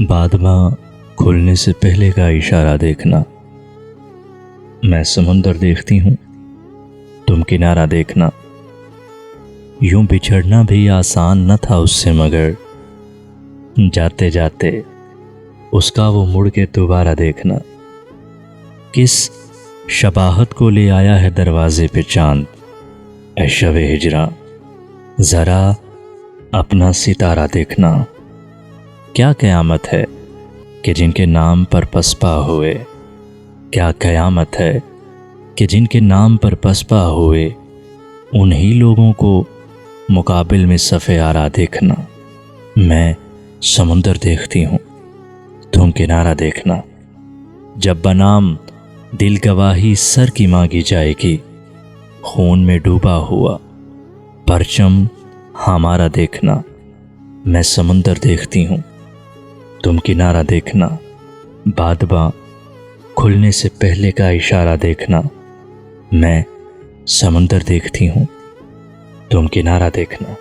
بادماں کھلنے سے پہلے کا اشارہ دیکھنا۔ میں سمندر دیکھتی ہوں، تم کنارہ دیکھنا۔ یوں بچھڑنا بھی آسان نہ تھا اس سے، مگر جاتے جاتے اس کا وہ مڑ کے دوبارہ دیکھنا۔ کس شباہت کو لے آیا ہے دروازے پہ چاند، اے شب ہجراں ذرا اپنا ستارہ دیکھنا۔ کیا قیامت ہے کہ جن کے نام پر پسپا ہوئے، کیا قیامت ہے کہ جن کے نام پر پسپا ہوئے، انہی لوگوں کو مقابل میں صف آرا دیکھنا۔ میں سمندر دیکھتی ہوں، تم کنارہ دیکھنا۔ جب بنام دل گواہی سر کی مانگی جائے گی، خون میں ڈوبا ہوا پرچم ہمارا دیکھنا۔ میں سمندر دیکھتی ہوں، تم کنارہ دیکھنا۔ بادباں کھلنے سے پہلے کا اشارہ دیکھنا۔ میں سمندر دیکھتی ہوں، تم کنارہ دیکھنا۔